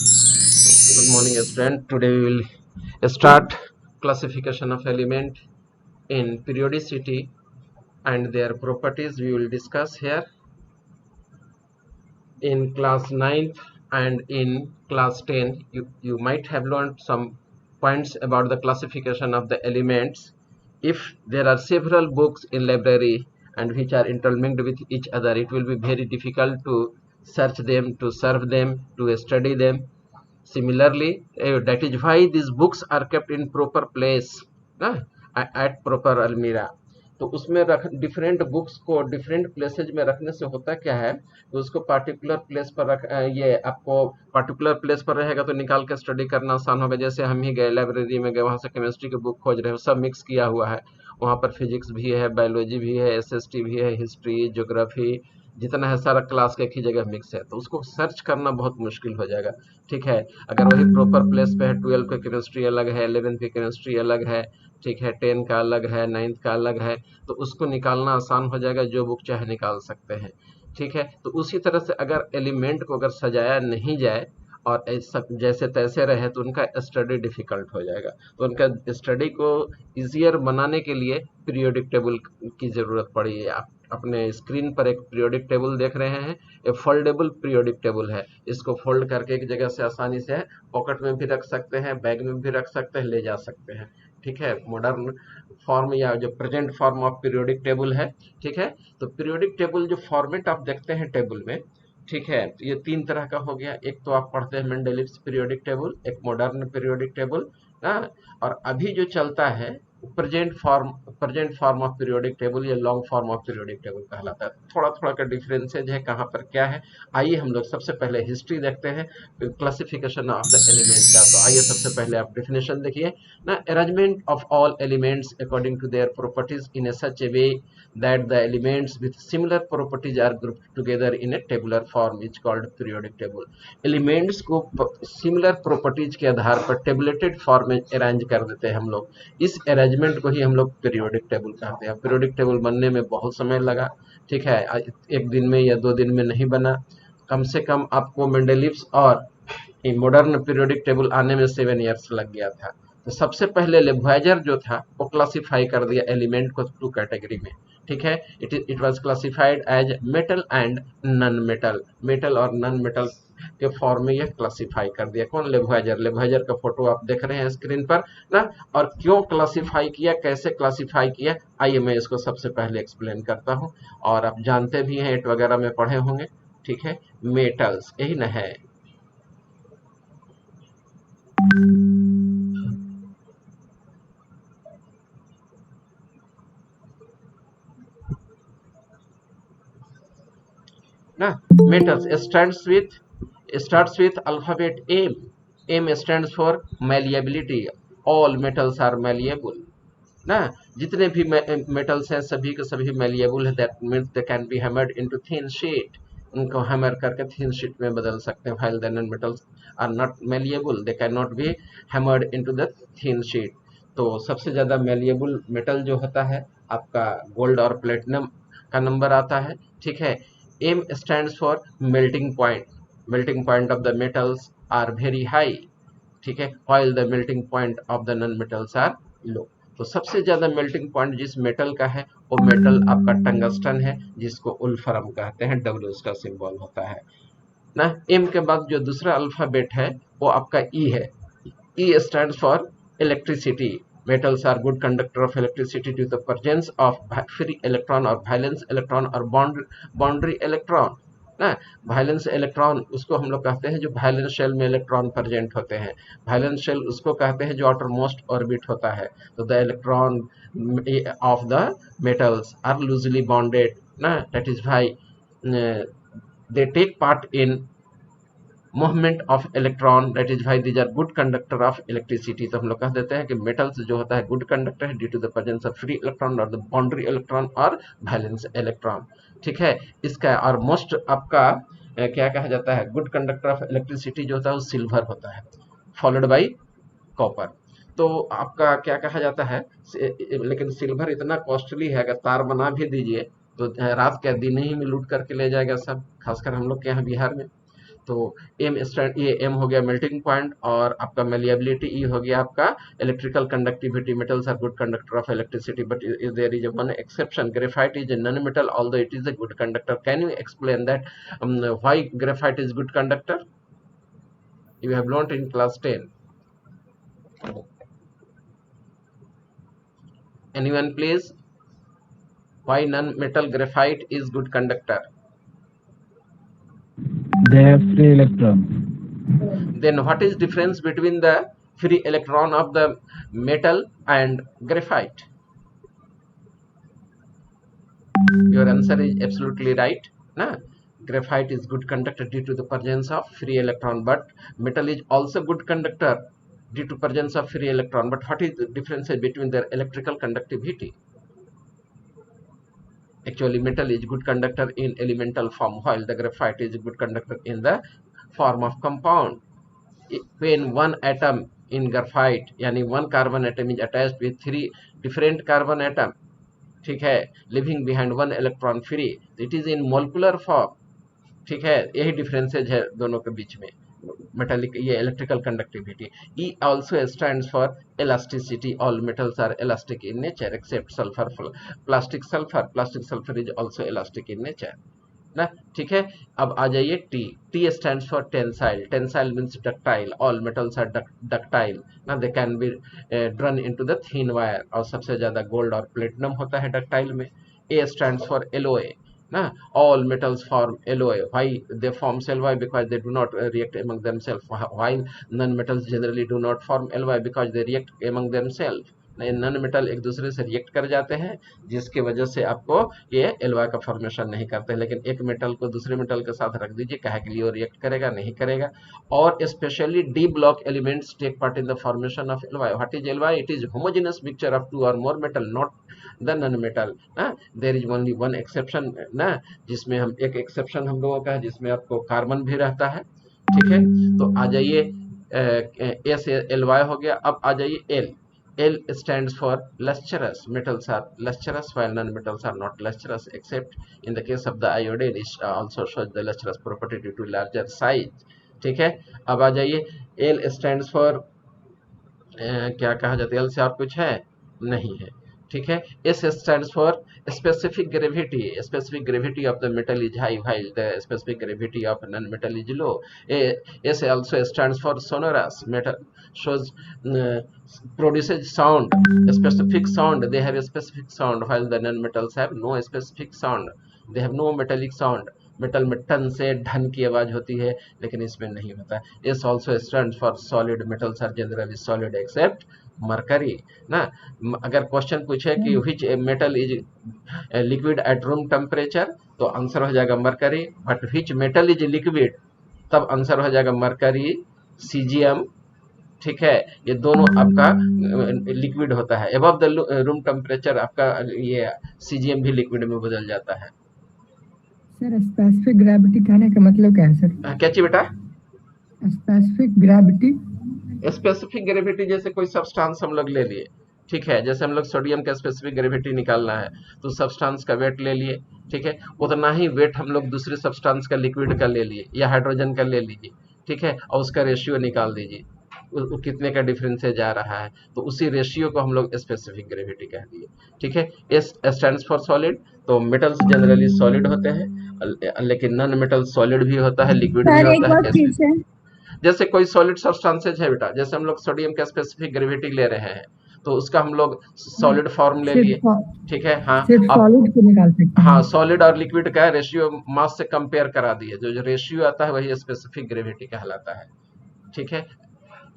Good morning, student. Today we will start classification of element in periodicity and their properties. We will discuss here in class 9th and in class 10. You might have learned some points about the classification of the elements. If there are several books in library and which are interlinked with each other, it will be very difficult to search them, to serve them, to study them. Similarly, that is why these books are kept in proper place, ना, at proper अलमीरा. तो उसमें रख different books को different places में रखने से होता क्या है, तो उसको पार्टिकुलर प्लेस पर रख ये आपको पार्टिकुलर प्लेस पर रहेगा तो निकाल के स्टडी करना आसान होगा. जैसे हम ही गए लाइब्रेरी में गए, वहाँ से केमिस्ट्री की बुक खोज रहे हो, सब मिक्स किया हुआ है. वहाँ पर फिजिक्स भी है, बायोलॉजी भी है, एसएसटी भी है, हिस्ट्री, ज्योग्राफी, जितना है सारा क्लास का एक ही जगह मिक्स है, तो उसको सर्च करना बहुत मुश्किल हो जाएगा. ठीक है, अगर वही प्रॉपर प्लेस पे है, 12 का केमिस्ट्री अलग है, 11 की केमिस्ट्री अलग है, ठीक है, 10 का अलग है, 9th का अलग है, तो उसको निकालना आसान हो जाएगा, जो बुक चाहे निकाल सकते हैं. ठीक है, तो उसी तरह से अगर एलिमेंट को अगर सजाया नहीं जाए और ऐसा जैसे तैसे रहे तो उनका स्टडी डिफिकल्ट हो जाएगा. तो उनका स्टडी को इजियर बनाने के लिए पीरियोडिक टेबल की जरूरत पड़ी है. आप अपने स्क्रीन पर एक पीरियोडिक टेबल देख रहे हैं, ये फोल्डेबल पीरियोडिक टेबल है. इसको फोल्ड करके एक जगह से आसानी से पॉकेट में भी रख सकते हैं, बैग में भी रख सकते हैं, ले जा सकते हैं. ठीक है, मॉडर्न फॉर्म या जो present form of periodic table है. ठीक है, तो पीरियोडिक टेबल जो फॉर्मेट आप देखते हैं टेबल में, ठीक है, तो ये तीन तरह का हो गया. एक तो आप पढ़ते हैं मेंडेलिव्स पीरियोडिक टेबल, एक मॉडर्न पीरियोडिक टेबल, और अभी जो चलता है present form of periodic table या long form of periodic table कहलाता है. थोड़ा थोड़ा का डिफरेंसेज है, कहाँ पर क्या है. आइए हम लोग सबसे पहले हिस्ट्री देखते हैं क्लासिफिकेशन ऑफ द एलिमेंट का. तो आइए सबसे पहले आप डेफिनेशन देखिए ना. Arrangement of all elements according to their properties in a such a way that the elements with similar properties are grouped together in a tabular form is called periodic table. Elements को similar properties के आधार पर tabulated form में arrange कर देते हैं हम लोग. इस अरेंजमेंट को ही हम लोग पीरियोडिक टेबल कहते हैं. पीरियोडिक टेबल बनने में बहुत समय लगा. ठीक है, एक दिन में या 2 दिन में नहीं बना. कम से कम आपको मेंडेलिव्स और मॉडर्न पीरियोडिक टेबल आने में 7 ईयर्स लग गया था. तो सबसे पहले लेवॉइजर जो था वो क्लासिफाई कर दिया एलिमेंट को 2 कैटेगरी में. ठीक है, it was classified as metal and non metal. Metal और नॉन मेटल के फॉर्म में यह क्लासिफाई कर दिया. कौन? लेवॉइजर. लेवॉइजर का फोटो आप देख रहे हैं स्क्रीन पर ना. और क्यों क्लासिफाई किया, कैसे क्लासिफाई किया, आइए मैं इसको सबसे पहले एक्सप्लेन करता हूं. और आप जानते भी हैं, 8 वगैरह में पढ़े होंगे. ठीक है, मेटल्स यही ना है. ना, metals starts with alphabet M. M stands for malleability. All metals are malleable. ना, जितने भी मेटल्स हैं सभी के सभी malleable है. That means they can be hammered into thin sheet. उनको हैमर करके thin sheet में बदल सकते हैं. While the non-metals are not malleable, they cannot be hammered into the thin sheet. तो सबसे ज्यादा malleable मेटल जो होता है आपका गोल्ड और प्लेटिनम का नंबर आता है. ठीक है, M stands for melting point. Melting point of the metals are very high. ठीक है, while the melting point of the non-metals are low. तो सबसे ज्यादा मेल्टिंग पॉइंट जिस मेटल का है वो मेटल आपका टंगस्टन है, जिसको उल्फरम कहते हैं. डब्ल्यू उसका सिंबल होता है ना. एम के बाद जो दूसरा अल्फाबेट है वो आपका ई है. ई stands for electricity. Metals are good conductor of electricity due to the presence of free electron or valence electron or boundary electron. ना, वैलेंस इलेक्ट्रॉन उसको हम लोग कहते हैं जो वैलेंस शेल में इलेक्ट्रॉन प्रेजेंट होते हैं. वैलेंस शेल उसको कहते हैं जो आउटर मोस्ट ऑर्बिट होता है. तो the electron of the metals are loosely bonded ना. That is why they take part in movement of electron. That is why these are good conductor of electricity. तो हम लोग कह देते हैं कि मेटल्स जो होता है गुड कंडक्टर है due to the presence of free electron और द बाउंड्री इलेक्ट्रॉन और वैलेंस इलेक्ट्रॉन. ठीक है, इसका और मोस्ट आपका क्या कहा जाता है, गुड कंडक्टर ऑफ इलेक्ट्रिसिटी जो होता है वो सिल्वर होता है, फॉलोड बाई कॉपर. तो आपका क्या कहा जाता है, लेकिन सिल्वर इतना कॉस्टली है, अगर तार बना भी दीजिए तो रात के दिन ही में लूट करके ले जाएगा सब, खासकर हम लोग के यहाँ बिहार में. तो ये एम हो गया मेल्टिंग पॉइंट, और आपका मेलिएबिलिटी ई हो गया आपका electrical conductivity. Metals are good conductor of electricity, but there is one exception, graphite is a non-metal although it is a good conductor. Can you explain that why graphite is good conductor? You have learnt in class 10. Anyone please? Why non-metal graphite is good conductor? They have free electron. Then what is difference between the free electron of the metal and graphite? Your answer is absolutely right. Na? Graphite is good conductor due to the presence of free electron, but metal is also good conductor due to presence of free electron. But what is the difference between their electrical conductivity? Actually, metal is good conductor in elemental form, while the graphite is a good conductor in the form of compound. When one atom in graphite, यानी one carbon atom is attached with 3 different carbon atom, ठीक है, living behind 1 electron free, it is in molecular form, ठीक है, यही differences है दोनों के बीच में। मेटालिक ये electrical conductivity. E also stands for elasticity. All metals are elastic in nature except sulfur, plastic sulfur is also elastic in nature ना, ठीक है। अब आ जाइए T. T stands for tensile. Tensile means ductile. All metals are ductile ना, they can be drawn into the thin wire, और सबसे ज्यादा गोल्ड और प्लेटिनम होता है डक्टाइल में। ए स्टैंड्स फॉर एलोए ना, all metals form alloy. Why they form alloy? Because they do not react among themselves, while non-metals generally do not form alloy because they react among themselves. Non metal एक दूसरे से react कर जाते हैं, जिसकी वजह से आपको ये एलॉय का फॉर्मेशन नहीं करते हैं। लेकिन एक मेटल को दूसरे मेटल के साथ रख दीजिए, कहे के लिए वो रिएक्ट करेगा? नहीं करेगा। और specially D block elements take part in the formation of alloy. What is alloy? It is homogenous mixture of 2 और more metal, not the non metal. There is only one exception ना, जिसमें हम एक exception हम लोगों का है, जिसमें आपको कार्बन भी रहता है, ठीक है। तो आ जाइए एस एल वाई हो गया। अब आ जाइए L. L stands for lustrous. Metals are lustrous while non-metals are not lustrous, except in the case of the iodine, it also shows the lustrous property due to larger size, ठीक है। अब आ जाइए L stands for क्या कहा जाता है? L से और कुछ है? नहीं है, ठीक है। S stands for specific gravity. Specific gravity of the metal is high while the specific gravity of non-metal is low. S also stands for sonorous. Metal shows produces sound, a specific sound. They have a specific sound while the non-metals have no specific sound. They have no metallic sound. Metal में ton से ढन की आवाज होती है, लेकिन इसमें नहीं होता। S also stands for solid. Metals are generally solid except mercury ना। अगर क्वेश्चन पूछे कि which metal is liquid at room temperature, तो आंसर हो जाएगा mercury. But which metal is liquid, तब आंसर हो जाएगा मरकरी, सीजियम, ठीक है। ये दोनों आपका लिक्विड होता है। एबव द रूम टेम्परेचर आपका ये सीजियम भी लिक्विड में बदल जाता है। सर स्पेसिफिक ग्रेविटी कहने का मतलब क्या है सर? क्या चाहिए बेटा? Specific gravity. स्पेसिफिक ग्रेविटी जैसे कोई सब्सटेंस हम लोग ले लिए, ठीक है। जैसे हम लोग सोडियम का स्पेसिफिक ग्रेविटी निकालना है, तो सब्सटेंस का वेट ले लिए, ठीक है। उतना ही वेट हम लोग दूसरे सब्सटेंस का लिक्विड का ले लिए या हाइड्रोजन का ले लीजिए, ठीक है, और उसका रेशियो निकाल दीजिए, कितने का डिफरेंस है जा रहा है, तो उसी रेशियो को हम लोग स्पेसिफिक ग्रेविटी कह दिए, ठीक है। S stands for solid. तो मेटल्स जनरली सॉलिड होते हैं, लेकिन नॉन मेटल सॉलिड भी होता है, लिक्विड भी होता है। जैसे कोई सॉलिड सब्सटेंसेज है बेटा, जैसे हम लोग सोडियम का स्पेसिफिक ग्रेविटी ले रहे हैं, तो उसका हम लोग सॉलिड फॉर्म ले लिए, ठीक है। हाँ, सॉलिड को निकाल सकते हैं। हाँ, सॉलिड और लिक्विड का रेशियो मास से कंपेयर करा दिए, जो रेशियो आता है वही स्पेसिफिक ग्रेविटी कहलाता है, ठीक है।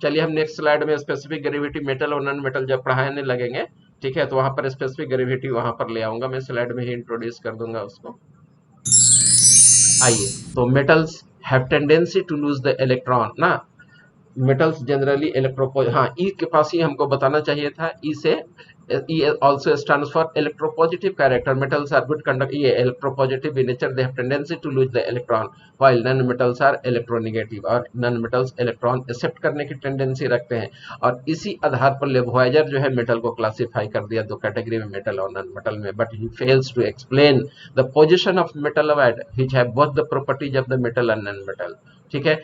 चलिए हम नेक्स्ट स्लाइड में स्पेसिफिक ग्रेविटी मेटल और नॉन मेटल जब पढ़ाने लगेंगे, ठीक है, तो वहां पर स्पेसिफिक ग्रेविटी वहां पर ले आऊंगा, मैं स्लाइड में ही इंट्रोड्यूस कर दूंगा उसको। आइए, तो metals have tendency to lose the electron ना। मेटल्स जनरली हाँ, ई के पास ही हमको बताना चाहिए था। ई से E also stands for electropositive character. Metals are good conductor. ये electropositive in nature, they have tendency to lose the electron, while non-metals are electronegative, और non-metals electron accept करने की tendency रखते हैं। और इसी आधार पर लेवॉइजर जो है मेटल को क्लासिफाई कर दिया दो कैटेगरी में, मेटल और नॉन मेटल में, but he fails to explain the position of metalloid which have both the properties of the metal and non-metal. ठीक है।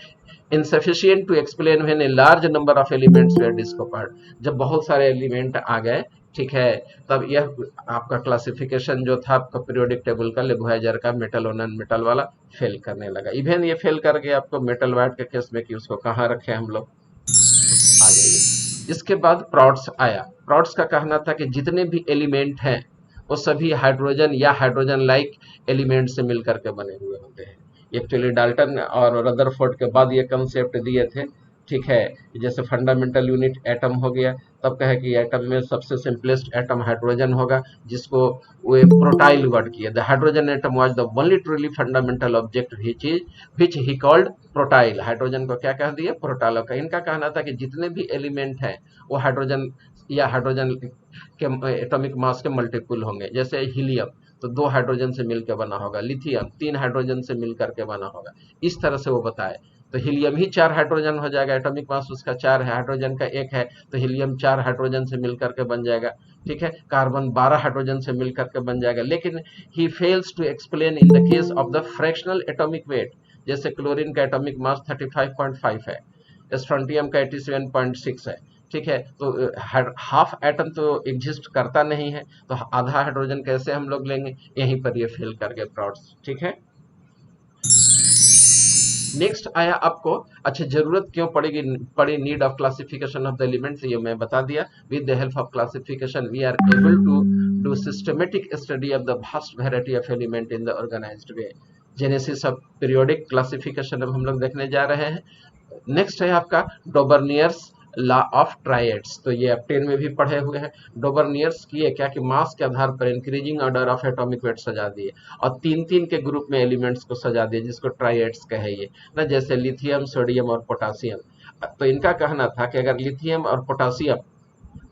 insufficient to explain when a large number of elements were discovered, जब बहुत सारे element आ गए, ठीक है, तब यह आपका क्लासिफिकेशन जो था आपका पीरियोडिक टेबल का लेबुहाइजर का मेटल और नॉन मेटल वाला फेल करने लगा। इवन ये फेल कर गया आपको मेटल वाइट के केस में कि उसको कहाँ रखे हम लोग, आ जाइए। इसके बाद प्रॉट्स आया। प्रॉट्स का कहना था कि जितने भी एलिमेंट हैं वो सभी हाइड्रोजन या हाइड्रोजन लाइक एलिमेंट से मिलकर के बने हुए होते हैं। एक्चुअली डाल्टन और रदरफोर्ड के बाद ये कंसेप्ट दिए थे, ठीक है। जैसे फंडामेंटल यूनिट एटम हो गया, तब कहे कि एटम में सबसे सिंपलेस्ट एटम हाइड्रोजन होगा, जिसको वो प्रोटाइल वर्ड किया। The hydrogen atom was the only truly fundamental object which he called protyle. Hydrogen को क्या कह दिया, प्रोटाइल का। इनका कहना था कि जितने भी एलिमेंट हैं वो हाइड्रोजन या हाइड्रोजन के एटॉमिक मास के मल्टीपल होंगे। जैसे हीलियम तो 2 हाइड्रोजन से मिलकर बना होगा, लिथियम 3 हाइड्रोजन से मिलकर के बना होगा, इस तरह से वो बताए। तो हीलियम ही 4 हाइड्रोजन हो जाएगा, एटॉमिक मास उसका 4 है, हाइड्रोजन का 1 है, तो हीलियम 4 हाइड्रोजन से मिलकर के बन जाएगा, ठीक है। कार्बन 12 हाइड्रोजन से मिलकर के बन जाएगा। लेकिन he fails to explain in the case of the fractional atomic weight. जैसे क्लोरीन का एटॉमिक मास 35.5 है, स्ट्रोंटियम का 87.6 है, ठीक है। तो हाफ एटम तो एग्जिस्ट करता नहीं है, तो आधा हाइड्रोजन कैसे हम लोग लेंगे, यहीं पर ये फेल कर गए प्रॉट्स, ठीक है। नेक्स्ट आया आपको, अच्छा जरूरत क्यों पड़ी need of classification of the elements, ये मैं बता दिया। With the help of classification we are able to do systematic study of the vast variety of element in the organised way. Genesis of periodic classification अब हम लोग देखने जा रहे हैं। नेक्स्ट है आपका डोबर्नियर्स लॉ ऑफ ट्राइएड्स, तो ये आप 10 में भी पढ़े हुए हैं। डोबर्नियर्स किए क्या कि मास के आधार पर increasing order of atomic weight सजा दिए और 3-3 के ग्रुप में एलिमेंट्स को सजा दिए, जिसको ट्राइएड्स कहे ये ना, जैसे लिथियम, सोडियम और पोटासियम। तो इनका कहना था कि अगर लिथियम और पोटासियम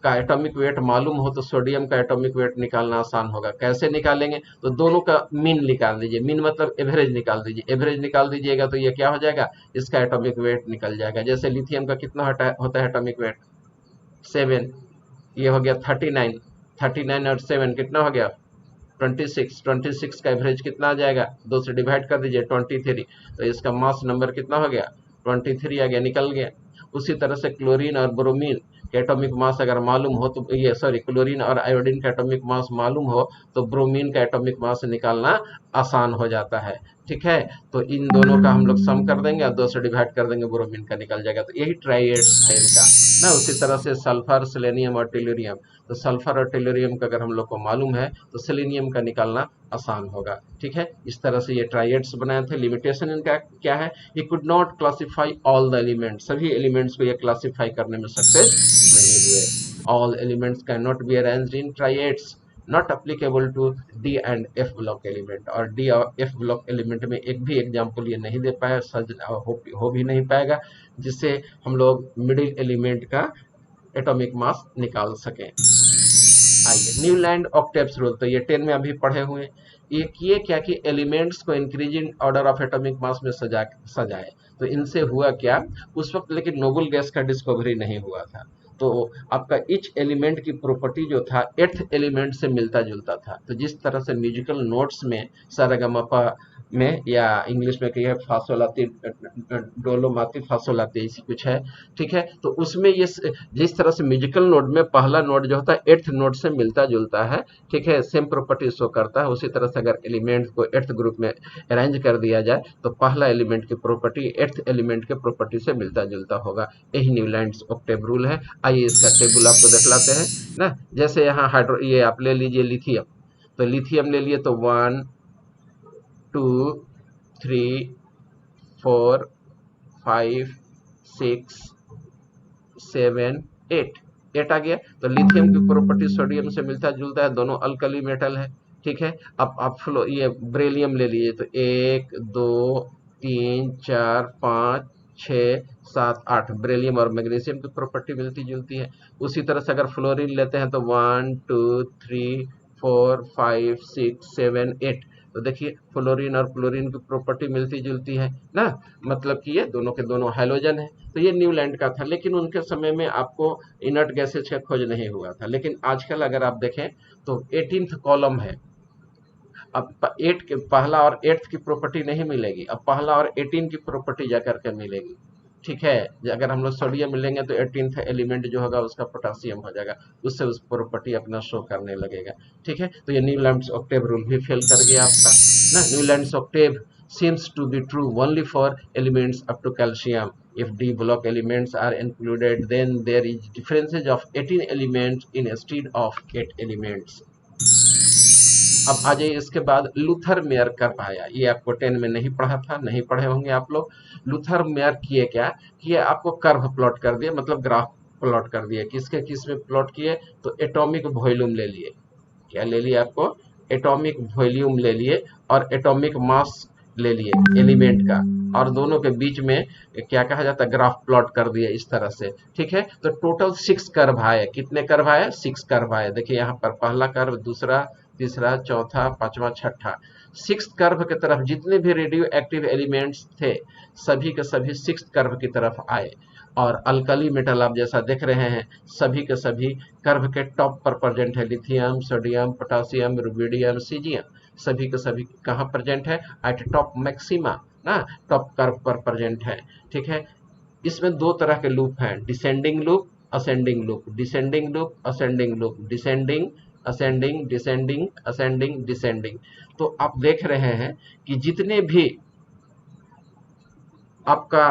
का एटॉमिक वेट मालूम हो तो सोडियम का एटॉमिक वेट निकालना आसान होगा। कैसे निकालेंगे, तो दोनों का मीन निकाल दीजिए, मीन मतलब एवरेज निकाल दीजिए। एवरेज निकाल दीजिएगा तो ये क्या हो जाएगा, इसका एटॉमिक वेट निकल जाएगा। जैसे लिथियम का कितना होता है एटॉमिक वेट, 7, ये हो गया 39, 39 और 7 कितना हो गया 26, 26 का एवरेज कितना आ जाएगा, 2 से डिवाइड कर दीजिए 23, तो इसका मास नंबर कितना हो गया 23 आ गया, निकल गया। उसी तरह से क्लोरीन और ब्रोमीन के एटॉमिक मास अगर मालूम हो तो ये क्लोरीन और आयोडीन का एटॉमिक मास मालूम हो तो ब्रोमीन का एटॉमिक मास निकालना आसान हो जाता है, ठीक है। तो इन दोनों का हम लोग सम कर देंगे और 2 से डिवाइड कर देंगे, ब्रोमीन का निकल जाएगा। तो यही ट्राइएड्स है इनका ना। उसी तरह से सल्फर, सेलेनियम और टेल्यूरियम, तो सल्फर और टेल्यूरियम का अगर हम लोग को मालूम है तो सेलेनियम का निकालना आसान होगा, ठीक है। इस तरह से ये ट्राइएड्स बनाए थे। लिमिटेशन इनका क्या है, he could not classify all the elements, सभी एलिमेंट्स को ये क्लासिफाई करने में सक्सेस नहीं हुए। All elements can not be arranged in triads, not applicable to D and F block element. और डी और एफ ब्लॉक एलिमेंट में एक भी एग्जाम्पल ये नहीं दे पाया, सज हो भी नहीं पाएगा, जिससे हम लोग मिडिल एलिमेंट का एटॉमिक मास निकाल सकें। आइए न्यूलैंड ऑक्टेव्स रूल, तो ये 10 में अभी पढ़े हुए। ये किए क्या कि एलिमेंट्स को increasing order of atomic mass में सजाए। तो इनसे हुआ क्या, उस वक्त लेकिन नोबल गैस का डिस्कवरी नहीं हुआ था, तो आपका ईच एलिमेंट की प्रॉपर्टी जो था 8th एलिमेंट से मिलता जुलता था। तो जिस तरह से म्यूजिकल नोट्स में सारेगामापा में, या इंग्लिश में कहिए फासोलाती, डोलोमाती फासोलाती ऐसी कुछ है, ठीक है। तो उसमें ये जिस तरह से म्यूजिकल नोट में पहला नोट जो होता है 8th नोट से मिलता जुलता है, ठीक है, सेम प्रॉपर्टी शो करता है। उसी तरह से अगर एलिमेंट को 8th ग्रुप में अरेंज कर दिया जाए तो पहला एलिमेंट की प्रॉपर्टी 8th एलिमेंट के प्रॉपर्टी से मिलता जुलता होगा। यही न्यूलैंड्स ऑक्टेव रूल है। आइए इसका टेबल आपको दिखलाते हैं ना। जैसे यहाँ ये आप ले लीजिए लिथियम, तो लिथियम ले लिए तो 1 2 3 4 5 6 7 8 आ गया। तो लिथियम की प्रॉपर्टी सोडियम से मिलता जुलता है, दोनों अल्कली मेटल है, ठीक है। अब आप ये बेरिलियम ले लीजिए तो 1 2 3 4 5 6 7 8, बेरिलियम और मैग्नीशियम की प्रॉपर्टी मिलती जुलती है। उसी तरह से अगर फ्लोरीन लेते हैं तो 1 2 3 4 5 6 7 8, तो देखिए फ्लोरीन और क्लोरीन की प्रॉपर्टी मिलती जुलती है ना, मतलब कि ये दोनों के दोनों हैलोजन है। तो ये न्यूलैंड का था, लेकिन उनके समय में आपको इनर्ट गैसेज का खोज नहीं हुआ था। लेकिन आजकल अगर आप देखें तो 18th कॉलम है अब 8 के पहला और 8th की प्रॉपर्टी नहीं मिलेगी, अब पहला और 18 की प्रॉपर्टी जाकर के मिलेगी। ठीक है, अगर हम लोग सोडियम मिलेंगे तो 18th एलिमेंट जो होगा उसका पोटासियम हो जाएगा, उससे उस प्रॉपर्टी अपना शो करने लगेगा। ठीक है, तो ये न्यूलैंड्स ऑक्टेव रूल भी फेल कर गया आपका ना। Newlands Octave seems to be true only for elements up to calcium. If d block elements are included, then there is differences of 18 elements instead of 8 elements. अब आ जाइए इसके बाद लूथर मेयर कर्व आया। ये आपको 10 में नहीं पढ़ा था, नहीं पढ़े होंगे आप लोग। लूथर मेयर किए क्या कि आपको कर्व प्लॉट कर दिए, मतलब ग्राफ प्लॉट कर दिए। किसके किस में प्लॉट किए तो एटॉमिक वॉल्यूम ले लिए। क्या ले लिए आपको एटॉमिक वॉल्यूम ले लिए और एटॉमिक मास ले लिए एलिमेंट का, और दोनों के बीच में क्या कहा जाता है ग्राफ प्लॉट कर दिए इस तरह से। ठीक है, तो टोटल 6 कर्व आए। कितने कर्व आए 6 कर्व आए। देखिए यहाँ पर पहला कर्व, दूसरा, तीसरा, चौथा, पांचवा, छठा। 6th कर्व की तरफ जितने भी रेडियो एक्टिव एलिमेंट्स थे सभी के सभी 6th कर्व की तरफ आए। और अल्कली मेटल आप जैसा देख रहे हैं सभी के सभी कर्व के टॉप पर प्रेजेंट है। Lithium, sodium, potassium, rubidium, caesium सभी के सभी कहाँ प्रेजेंट है एट टॉप मैक्सिमा ना, टॉप कर्व पर प्रेजेंट है। ठीक है, इसमें दो तरह के लूप हैं, descending loop, ascending loop. Descending loop, ascending loop, descending, ascending, descending, ascending, descending. तो आप देख रहे हैं कि जितने भी आपका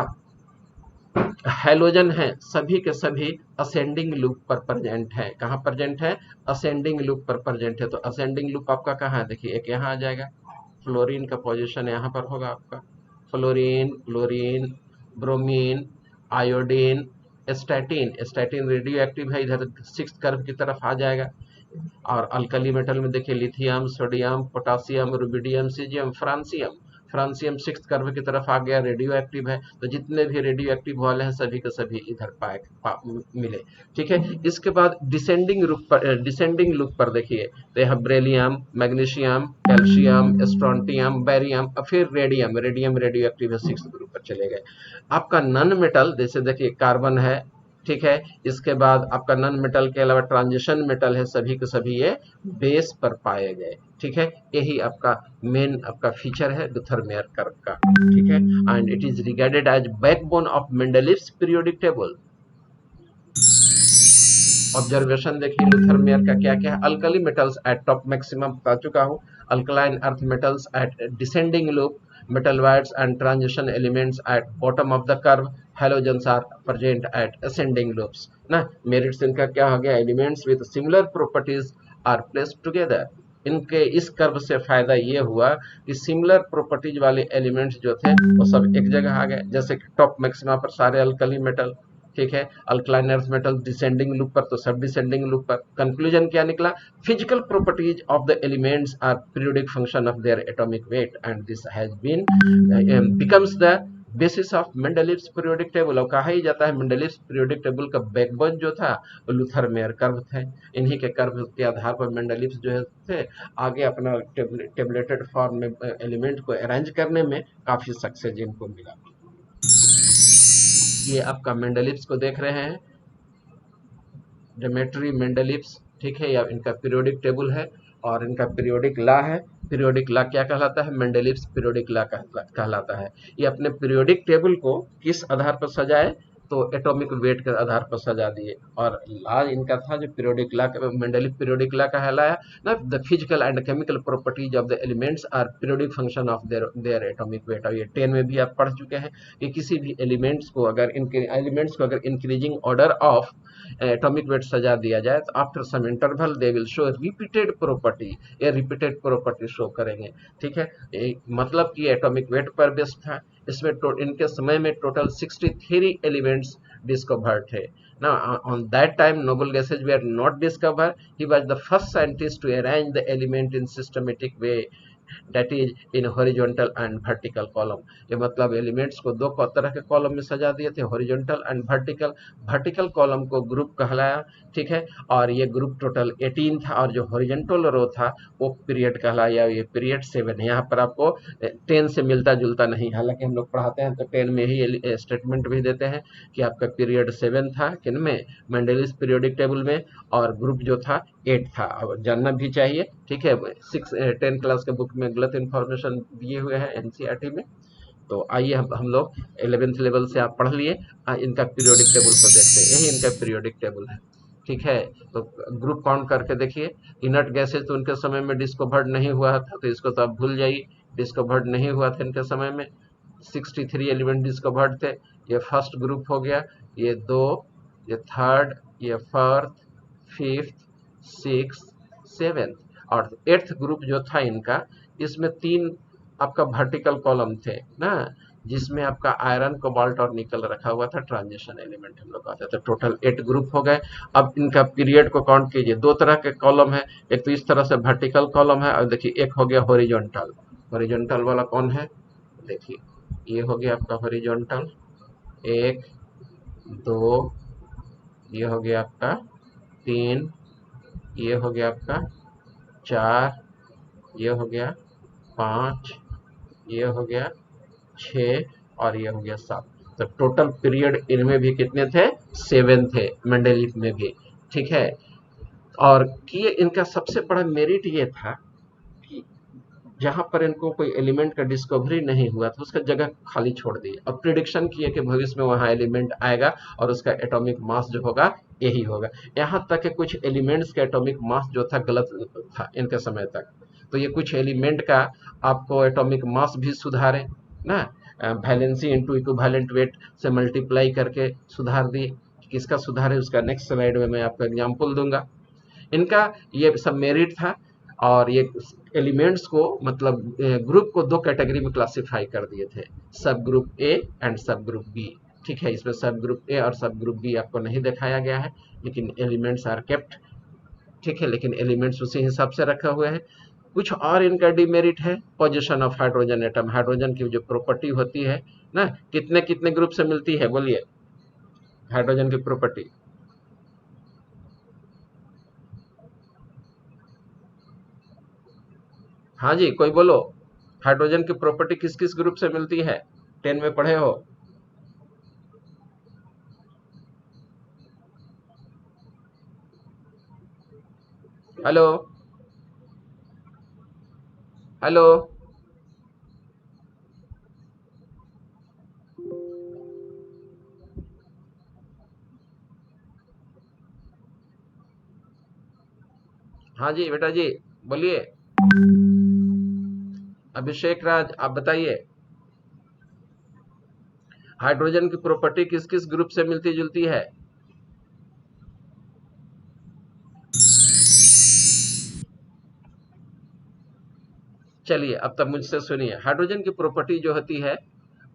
हैलोजन है सभी के सभी असेंडिंग लूप पर प्रेजेंट है। कहाँ प्रेजेंट है असेंडिंग लूप पर प्रेजेंट है। तो असेंडिंग लूप आपका कहाँ है देखिए, एक यहाँ आ जाएगा, फ्लोरीन का पोजीशन यहाँ पर होगा आपका, fluorine, chlorine, bromine, iodine, statin. Statin radio active है, इधर 6th कर्व की तरफ आ जाएगा। और अल्कली मेटल में देखिए lithium, sodium, potassium, rubidium, caesium, francium. Francium 6th curve की तरफ आ गया, रेडियो एक्टिव है। तो जितने भी रेडियो एक्टिव वाले हैं सभी के सभी इधर मिले। ठीक है, इसके बाद डिसेंडिंग लूप पर देखिए तो यह beryllium, magnesium, calcium, strontium, barium, फिर रेडियम। रेडियम रेडियो एक्टिव है, 6th ग्रुप पर चले गए। आपका नॉन मेटल जैसे देखिए कार्बन है, ठीक है, इसके बाद आपका नॉन मेटल के अलावा ट्रांजिशन मेटल है, सभी के सभी ये बेस पर पाए गए। ठीक है, यही आपका मेन आपका फीचर है लूथर मेयर कर्व का। ठीक है, and it is regarded as backbone of Mendeleev's periodic table. Observation देखिए लूथर मेयर का क्या क्या है। Alkali metals at top maximum बता चुका हूँ, alkaline earth metals at descending loop, metalloids and transition elements at bottom of the curve, halogens are present at ascending loops ना। Merits इनका क्या हो गया, elements with similar properties are placed together. इनके इस कर्व से फायदा ये हुआ कि सिमिलर प्रॉपर्टीज वाले एलिमेंट्स जो थे वो सब एक जगह आ गए। जैसे कि टॉप मैक्सिमा पर सारे अल्कली मेटल, ठीक है, alkaline earth metal descending loop पर तो सब डिसेंडिंग लूप पर। कंक्लूजन क्या निकला, physical properties of the elements are periodic function of their atomic weight and this has been becomes the basis of Mendeleev's periodic table. और कहा ही जाता है मेंडलीव्स पीरियोडिक टेबल का बैकबोन जो था वो लूथर मेयर कर्व थे। इन्हीं के कर्व के आधार पर मेंडलीव्स जो है थे आगे अपना टेबलेटेड फॉर्म में एलिमेंट को अरेंज करने में काफी सक्सेस इनको मिला। ये आपका मेंडलीव्स को देख रहे हैं, डेमेट्री मेंडलीव्स, ठीक है, या इनका पीरियोडिक टेबल है और इनका पीरियोडिक लॉ है। पीरियोडिक लॉ क्या कहलाता है, मेंडलीव्स पीरियोडिक लॉ कहलाता है। ये अपने पीरियोडिक टेबल को किस आधार पर सजाए तो एटॉमिक वेट के आधार पर सजा दिए। और लॉ इनका था जो periodic law, Mendeleev periodic law कहलाया ना, the physical and chemical properties of the elements are periodic function of their atomic weight. और ये 10 में भी आप पढ़ चुके हैं कि किसी भी एलिमेंट्स को अगर increasing order of atomic weight सजा दिया जाए तो after some interval they will show repeated property, ये रिपीटेड प्रॉपर्टी शो करेंगे। ठीक है, मतलब कि एटॉमिक वेट पर बेस्ड था। इसमें इनके समय में टोटल 63 एलिमेंट्स डिस्कवर्ड थे। Now, on that time, noble gases were not discovered. He was the first scientist to arrange the element in systematic way, that is in horizontal and vertical column. ये मतलब elements को दो तरह के column में सजा दिए थे, horizontal and vertical. Vertical column को ग्रुप कहलाया, ठीक है, और ये ग्रुप टोटल 18 था, और जो हॉरिजॉन्टल रो था वो पीरियड कहलाया। ये पीरियड 7 है। यहाँ पर आपको 10 से मिलता जुलता नहीं, हालांकि हम लोग पढ़ाते हैं तो 10 में ही स्टेटमेंट भी देते हैं कि आपका पीरियड 7 था, किन में, मेंडलीव्स पीरियोडिक टेबल में, और ग्रुप जो था 8 था। अब जानना भी चाहिए ठीक है, 10 क्लास के बुक में गलत इन्फॉर्मेशन दिए हुए हैं एनसीईआरटी में। तो आइए हम लोग 11th लेवल से आप पढ़ लिए, इनका पीरियोडिक टेबल को देखते हैं। यही इनका पीरियोडिक टेबल है। ठीक है, तो ग्रुप काउंट करके देखिए। इनर्ट गैसेज तो उनके समय में डिस्कवर्ड नहीं हुआ था, तो इसको तो आप भूल जाइए, डिस्कवर्ड नहीं हुआ था इनके समय में। 63 एलिमेंट डिस्कवर्ड थे। ये फर्स्ट ग्रुप हो गया, ये 2, ये थर्ड, ये फोर्थ, फिफ्थ, सिक्स, सेवेंथ और 8th ग्रुप जो था इनका, इसमें 3 आपका वर्टिकल कॉलम थे ना, जिसमें आपका आयरन, कोबाल्ट और निकल रखा हुआ था, ट्रांजिशन एलिमेंट हम लोग कहते हैं। तो टोटल 8 ग्रुप हो गए। अब इनका पीरियड को काउंट कीजिए। 2 तरह के कॉलम है, एक तो इस तरह से वर्टिकल कॉलम है, और देखिए एक हो गया हॉरिजॉन्टल। हॉरिजॉन्टल वाला कौन है, देखिए ये हो गया आपका हॉरिजॉन्टल, 1, 2, ये हो गया आपका 3, ये हो गया आपका 4, ये हो गया 5, ये हो गया 6 और ये हो गया 7। तो टोटल पीरियड इनमें भी कितने थे, 7 थे, मेंडेलिफ में भी। ठीक है, और कि इनका सबसे बड़ा मेरिट ये था कि जहां पर इनको कोई एलिमेंट का डिस्कवरी नहीं हुआ था उसका जगह खाली छोड़ दी। अब प्रिडिक्शन किए कि भविष्य में वहां एलिमेंट आएगा और उसका एटॉमिक मास जो होगा यही होगा। यहाँ तक कि कुछ एलिमेंट्स का एटॉमिक मास जो था गलत था इनके समय तक। तो ये कुछ एलिमेंट का आपको एटॉमिक मास भी सुधारे ना, वैलेंसी इंटू इक्विवेलेंट वेट से मल्टीप्लाई करके सुधार दिए। किसका सुधार है उसका नेक्स्ट स्लाइड में मैं आपको एग्जाम्पल दूंगा। इनका ये सब मेरिट था। और ये एलिमेंट्स को मतलब ग्रुप को 2 कैटेगरी में क्लासिफाई कर दिए थे, सब group A and sub group B. ठीक है, इसमें सब ग्रुप ए और सब ग्रुप बी आपको नहीं दिखाया गया है, लेकिन एलिमेंट्स आर केप्ट। ठीक है, लेकिन एलिमेंट्स उसी हिसाब से रखा हुआ है। कुछ और इनका डिमेरिट है, position of hydrogen atom. Hydrogen की जो प्रॉपर्टी होती है ना, कितने कितने ग्रुप से मिलती है, बोलिए हाइड्रोजन की प्रॉपर्टी। हाँ जी, कोई बोलो, हाइड्रोजन की प्रॉपर्टी किस किस ग्रुप से मिलती है, 10 में पढ़े हो। Hello hello. हाँ जी बेटा जी, बोलिए। अभिषेक राज, आप बताइए हाइड्रोजन की प्रॉपर्टी किस किस ग्रुप से मिलती जुलती है। चलिए अब तक मुझसे सुनिए। हाइड्रोजन की प्रॉपर्टी जो होती है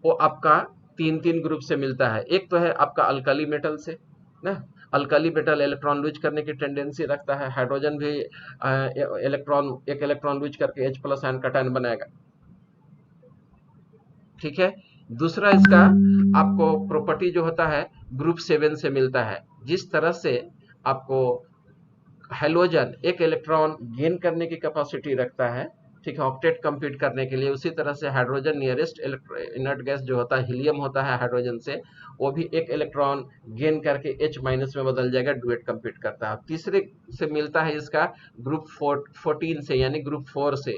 वो आपका 3 ग्रुप से मिलता है। एक तो है आपका अल्काली मेटल से ना, अल्काली मेटल इलेक्ट्रॉन लूज करने की टेंडेंसी रखता है। हाइड्रोजन भी एक इलेक्ट्रॉन लूज करके H+ आयन कैटायन बनाएगा। ठीक है, दूसरा इसका आपको प्रॉपर्टी जो होता है ग्रुप 7 से मिलता है। जिस तरह से आपको हेलोजन एक इलेक्ट्रॉन गेन करने की कैपेसिटी रखता है, ठीक है, ऑक्टेट कंप्लीट करने के लिए, उसी तरह से हाइड्रोजन नियरेस्ट इनर्ट गैस जो होता है हीलियम होता है हाइड्रोजन से, वो भी एक इलेक्ट्रॉन गेन करके H- में बदल जाएगा, डुएट कंप्लीट करता है। तीसरे से मिलता है इसका ग्रुप 14 से, यानी ग्रुप 4 से।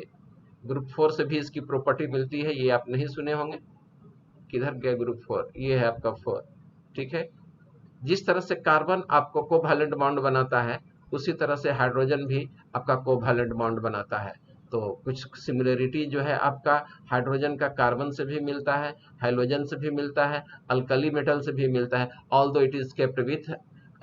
ग्रुप 4 से भी इसकी प्रॉपर्टी मिलती है, ये आप नहीं सुने होंगे। किधर गया ग्रुप 4, ये है आपका 4। ठीक है, जिस तरह से कार्बन आपको कोवैलेंट बॉन्ड बनाता है, उसी तरह से हाइड्रोजन भी आपका कोवैलेंट बॉन्ड बनाता है। तो कुछ सिमिलरिटी जो है आपका हाइड्रोजन का कार्बन से भी मिलता है, हाइड्रोजन से भी मिलता है, अल्कली मेटल से भी मिलता है, although it is kept with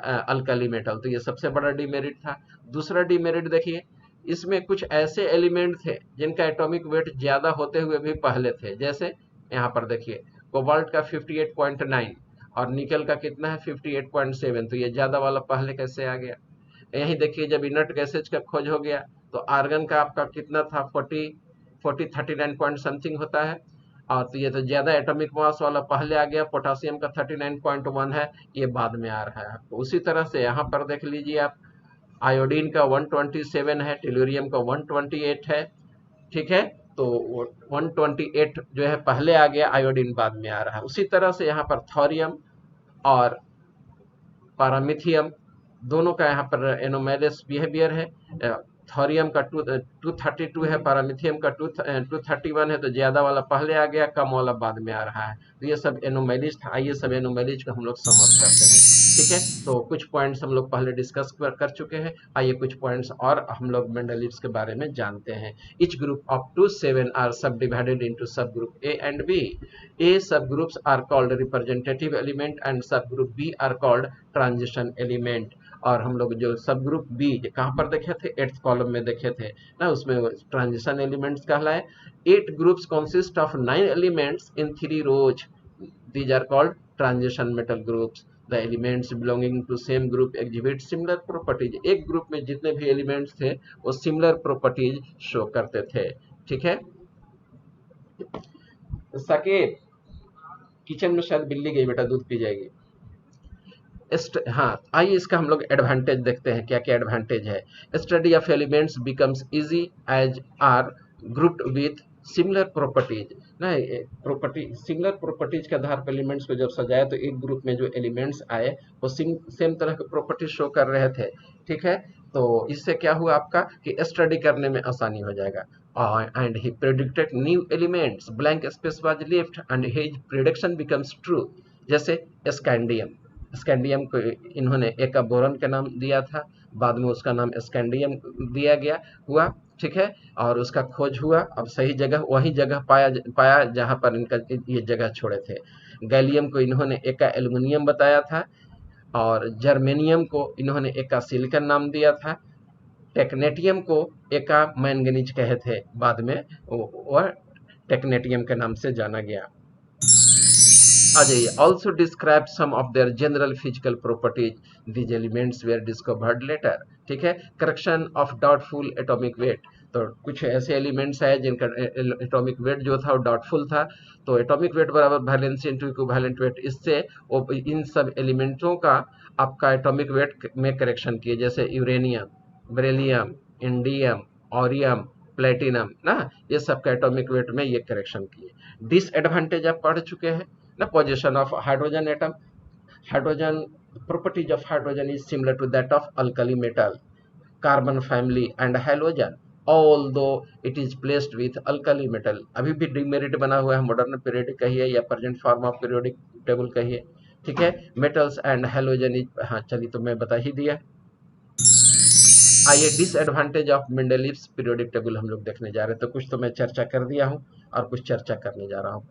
alkali metal. तो ये सबसे बड़ा डिमेरिट था। दूसरा डिमेरिट देखिए, इसमें कुछ ऐसे एलिमेंट थे जिनका एटॉमिक वेट ज्यादा होते हुए भी पहले थे। जैसे यहाँ पर देखिए, कोबाल्ट का 58.9 और निकल का कितना है 58.7, तो ये ज्यादा वाला पहले कैसे आ गया। यही देखिए, जब इनर्ट गैसेज का खोज हो गया तो आर्गन का आपका कितना था, 39 पॉइंट समथिंग होता है, और तो ये तो ज्यादा एटॉमिक मास वाला पहले आ गया। पोटासियम का 39.1 है, ये बाद में आ रहा है आपको। उसी तरह से यहाँ पर देख लीजिए आप, आयोडीन का 127 है, टेलुरियम का 128 है। ठीक है, तो 128 जो है पहले आ गया, आयोडीन बाद में आ रहा है। उसी तरह से यहाँ पर थोरियम और पारामिथियम दोनों का यहाँ पर एनोमेलस बिहेवियर है। थोरियम का 232 है, पैरालिथियम का 231 है, तो ज्यादा वाला पहले आ गया, कम वाला बाद में आ रहा है। तो ये सब एनोमैलीज था। आइए सब एनोमैलीज को हम लोग समझ करते हैं। ठीक है, तो कुछ पॉइंट्स हम लोग पहले डिस्कस कर चुके हैं। आइए कुछ पॉइंट्स और हम लोग मेंडलीव्स के बारे में जानते हैं। Each group up to 7 are sub divided into sub group A and B. A sub groups are called representative element and sub group B are called transition element. और हम लोग जो सब ग्रुप बी कहाँ पर देखे थे, 8th कॉलम में देखे थे ना, उसमें ट्रांजिशन एलिमेंट्स कहलाए। 8 groups consist of 9 elements in 3 rows. These are called transition metal groups. The elements belonging to same group exhibit similar properties. एक ग्रुप में जितने भी एलिमेंट्स थे वो सिमिलर प्रॉपर्टीज शो करते थे। ठीक है, साकिब किचन में शायद बिल्ली गई, बेटा दूध पी जाएगी। हाँ, आइए इसका हम लोग एडवांटेज देखते हैं, क्या क्या एडवांटेज है। Study of elements becomes easy as are grouped with similar properties ना। प्रॉपर्टी सिमिलर प्रॉपर्टीज के आधार पर एलिमेंट्स को जब सजाया तो एक ग्रुप में जो एलिमेंट्स आए वो सेम तरह के प्रॉपर्टी शो कर रहे थे। ठीक है, तो इससे क्या हुआ आपका कि स्टडी करने में आसानी हो जाएगा। And he predicted new elements, blank space was left and his prediction becomes true. जैसे स्कैंडियम, स्कैंडियम को इन्होंने एक बोरॉन का नाम दिया था, बाद में उसका नाम स्कैंडियम दिया गया हुआ। ठीक है, और उसका खोज हुआ, अब सही जगह वही जगह पाया जहां पर इनका ये जगह छोड़े थे। गैलियम को इन्होंने एका एल्युमिनियम बताया था, और जर्मेनियम को इन्होंने एका सिलिकॉन नाम दिया था। टेक्नेटियम को एका मैंगनीज कहे थे, बाद में वह टेक्नेटियम के नाम से जाना गया। आ जाइए, also describe some of their general physical properties, these elements were discovered later. ठीक है, correction of doubtful atomic weight, तो कुछ ऐसे एलिमेंट्स है जिनका एटॉमिक वेट जो था वो डाउटफुल था, तो एटॉमिक वेट बराबर वैलेंसी इंटू इक्विवेलेंट वेट, इससे वो इन सब एलिमेंटों का आपका एटॉमिक वेट में करेक्शन किए, जैसे uranium, beryllium, indium, aureum, platinum ना, ये सब का एटॉमिक वेट में ये करेक्शन किए। डिसएडवांटेज आप पढ़ चुके हैं ना, position of hydrogen atom. Hydrogen, properties of hydrogen is similar to that of alkali metal, carbon family and halogen, although it is placed with alkali metal। अभी भी डिमेरिट बना हुआ है, मॉडर्न पीरियडिक कहिए या present form of periodic table कहिए। ठीक है, मेटल्स एंड हेलोजन इज, हाँ चलिए तो मैं बता ही दिया। आइए disadvantage of Mendeleev's periodic table हम लोग देखने जा रहे हैं, तो कुछ तो मैं चर्चा कर दिया हूँ और कुछ चर्चा करने जा रहा हूँ।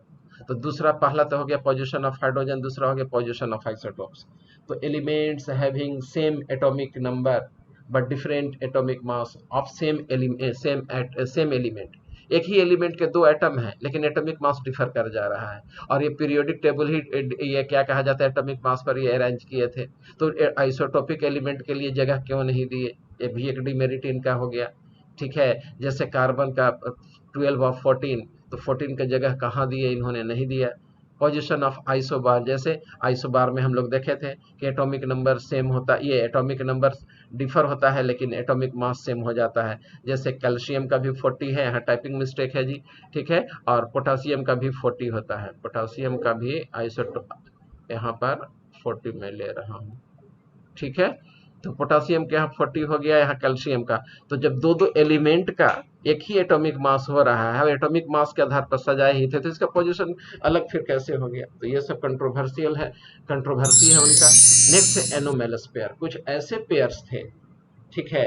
तो दूसरा, पहला तो हो गया पोजीशन ऑफ हाइड्रोजन, दूसरा हो गया पोजीशन ऑफ आइसोटोप्स। तो elements having same atomic number but different atomic mass of same element. एक ही एलिमेंट के दो एटम हैं लेकिन एटॉमिक मास डिफर कर जा रहा है, और ये पीरियोडिक टेबल ही ये क्या कहा जाता है, एटॉमिक मास पर ये अरेंज किए थे। तो आइसोटोपिक एलिमेंट के लिए जगह क्यों नहीं दिए, ये भी एक डिमेरिट इनका हो गया। ठीक है, जैसे कार्बन का 12 और 14, तो 14 की जगह कहाँ दिए, इन्होंने नहीं दिया। पोजीशन ऑफ आइसोबार, जैसे आइसोबार में हम लोग देखे थे कि एटॉमिक नंबर सेम होता, ये एटॉमिक नंबर डिफर होता है लेकिन एटॉमिक मास सेम हो जाता है। जैसे कैल्शियम का भी 40 है, यहाँ टाइपिंग मिस्टेक है जी। ठीक है, और पोटासियम का भी 40 होता है, पोटासियम का भी आइसोटोप यहाँ पर 40 में ले रहा हूँ। ठीक है, तो पोटासियम के यहाँ 40 हो गया, यहाँ कैल्शियम का। तो जब दो दो एलिमेंट का एक ही एटॉमिक मास हो रहा है, एटॉमिक मास के आधार पर सजाए ही थे, तो इसका पोजीशन अलग फिर कैसे हो गया, तो ये सब कंट्रोवर्शियल है, कंट्रोवर्सी है उनका। नेक्स्ट, एनोमेलस पेयर, कुछ ऐसे पेयर्स थे, ठीक है,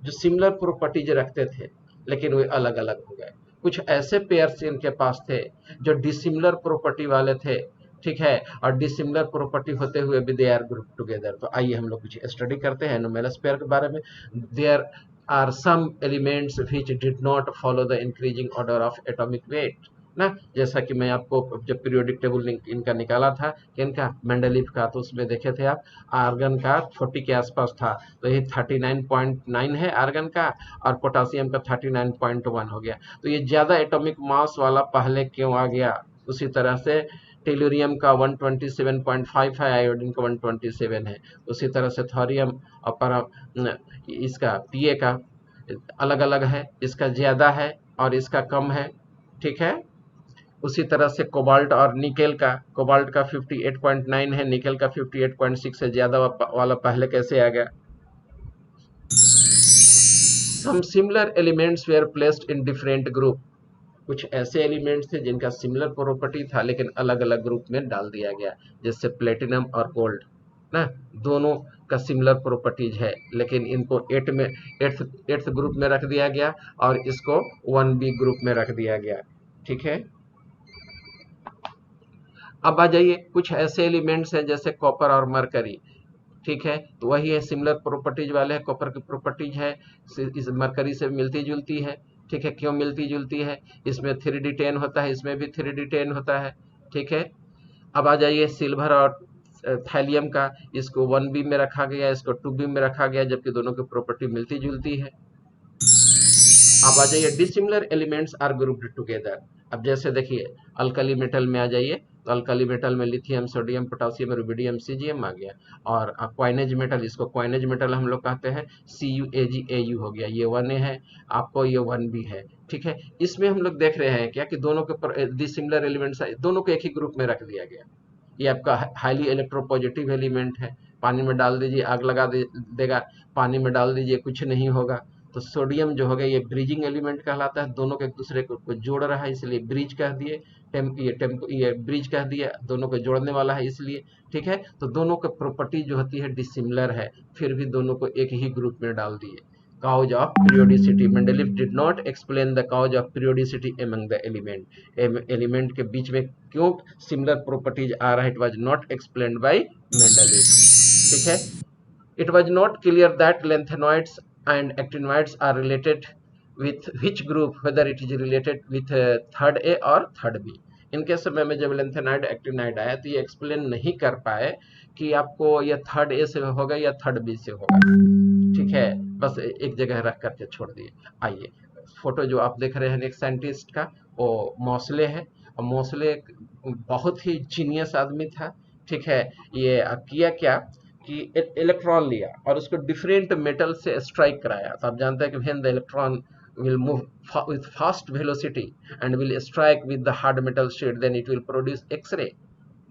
जो सिमिलर प्रॉपर्टीज रखते थे लेकिन वे अलग अलग हो गए। कुछ ऐसे पेयर्स इनके पास थे जो डिसिमिलर प्रॉपर्टी वाले थे, ठीक है, और डिसिमिलर प्रॉपर्टी होते हुए भी दे आर ग्रुप टुगेदर। तो आइए हम लोग कुछ स्टडी करते हैं एनोमेलस पेयर के बारे में। There are some elements which did not follow the increasing order of atomic weight ना, जैसा कि मैं आपको जब पीरियोडिक टेबल इनका निकाला था कि इनका मेंडलीव का, तो उसमें देखे थे आप आर्गन का 40 के आसपास था, तो ये 39.9 है आर्गन का, और पोटासियम का 39.1 हो गया। तो ये ज्यादा एटॉमिक मास वाला पहले क्यों आ गया। उसी तरह से टेलुरियम का 127.5 है, आयोडीन का 127 है। उसी तरह से थोरियम और इसका पीए का अलग अलग है, इसका ज्यादा है और इसका कम है। ठीक है, उसी तरह से कोबाल्ट और निकेल का, कोबाल्ट का 58.9 है, निकेल का 58.6 है, ज्यादा वाला पहले कैसे आ गया। some similar elements were placed in different group. कुछ ऐसे एलिमेंट्स थे जिनका सिमिलर प्रॉपर्टी था लेकिन अलग अलग ग्रुप में डाल दिया गया, जैसे प्लेटिनम और गोल्ड ना, दोनों का सिमिलर प्रॉपर्टीज है लेकिन इनको एट्थ ग्रुप में रख दिया गया और इसको 1B ग्रुप में रख दिया गया। ठीक है, अब आ जाइए कुछ ऐसे एलिमेंट्स हैं जैसे कॉपर और मरकरी। ठीक है, तो वही है, सिमिलर प्रॉपर्टीज वाले हैं। कॉपर की प्रॉपर्टीज है इस मरकरी से मिलती जुलती है। ठीक है, क्यों मिलती जुलती है? इसमें 3D10 होता है, इसमें भी 3D10 होता है। ठीक है, अब आ जाइए सिल्वर और थैलियम का, इसको 1B में रखा गया, इसको 2B में रखा गया, जबकि दोनों की प्रॉपर्टी मिलती जुलती है। अब आ जाइए dissimilar elements are grouped together. अब जैसे देखिए अल्कली मेटल में आ जाइए, तो अल्कली मेटल में lithium, sodium, potassium, rubidium, caesium आ गया। और क्वाइनेज मेटल, इसको क्वाइनेज मेटल हम लोग कहते हैं, CuAgAu हो गया, ये 1A है, आपको ये 1B है। ठीक है, इसमें हम लोग देख रहे हैं क्या कि दोनों के डिसिमिलर एलिमेंट्स दोनों को एक ही ग्रुप में रख दिया गया। ये आपका हाईली इलेक्ट्रोपॉजिटिव एलिमेंट है, पानी में डाल दीजिए आग लगा देगा, पानी में डाल दीजिए कुछ नहीं होगा। तो सोडियम जो हो गया ये ब्रिजिंग एलिमेंट कहलाता है, दोनों को एक दूसरे को जोड़ रहा है इसलिए ब्रिज कह दिए, ये ब्रिज कह दिया, दोनों को जोड़ने वाला है इसलिए। ठीक है, तो दोनों की प्रॉपर्टी जो होती है डिसिमिलर है, फिर भी दोनों को एक ही ग्रुप में डाल दिए। cause of periodicity, Mendeleev did not explain the cause of periodicity among the element के बीच में क्यों सिमिलर प्रॉपर्टीज आ रहा है, it was not explained by Mendeleev। ठीक है, it was not clear that lanthanoids and actinoids are related with which group, whether it is related with third A or third B। इनके समय में जब lanthanide actinide आया तो ये explain नहीं कर पाए कि आपको ये थर्ड ए से होगा या थर्ड बी से होगा। ठीक है, बस एक जगह रख करके छोड़ दिए। आइए फोटो जो आप देख रहे हैं एक साइंटिस्ट का, वो मोस्ले है, और मोस्ले बहुत ही जीनियस आदमी था। ठीक है, ये किया क्या कि इलेक्ट्रॉन लिया और उसको डिफरेंट मेटल से स्ट्राइक कराया। तो आप जानते हैं कि when the electron will move with fast velocity and will strike with the hard metal sheet, then it will produce X-ray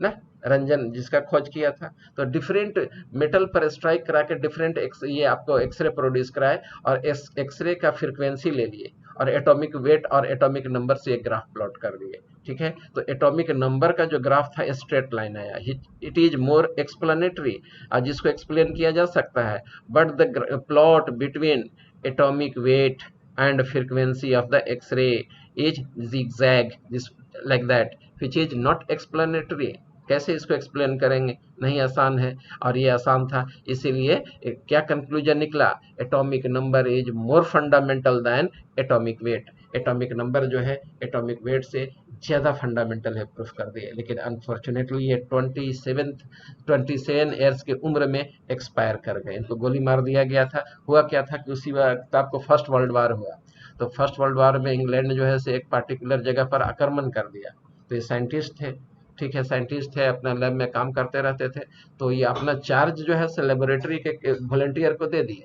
ना, रंजन जिसका खोज किया था। तो डिफरेंट मेटल पर स्ट्राइक करा के डिफरेंट ये आपको एक्सरे प्रोड्यूस कराए और एक्सरे का फ्रीक्वेंसी ले लिए और एटॉमिक वेट और एटॉमिक नंबर से एक ग्राफ प्लॉट कर दिए। ठीक है, तो एटॉमिक नंबर का जो ग्राफ था स्ट्रेट लाइन आया। इट इज मोर एक्सप्लेनेटरी, जिसको एक्सप्लेन किया जा सकता है, but the plot between atomic weight and frequency of the X-ray is zigzag, this like that, which is not explanatory। कैसे इसको एक्सप्लेन करेंगे, नहीं आसान है, और ये आसान था, इसीलिए क्या कंक्लूजन निकला, atomic number is more fundamental than atomic weight. Atomic number जो है एटॉमिक वेट से ज़्यादा फंडामेंटल है, प्रूफ कर दिए। लेकिन अनफॉर्चुनेटली ये 27 ईयर्स की उम्र में एक्सपायर कर गए, इनको गोली मार दिया गया था। हुआ क्या था कि उसी वक्त आपको फर्स्ट वर्ल्ड वार हुआ, तो फर्स्ट वर्ल्ड वार में इंग्लैंड जो है से एक पार्टिकुलर जगह पर आक्रमण कर दिया। तो ये साइंटिस्ट थे, ठीक है, साइंटिस्ट थे, अपना लैब में काम करते रहते थे, तो ये अपना चार्ज जो है से लेबोरेटरी के वॉलंटियर को दे दिए।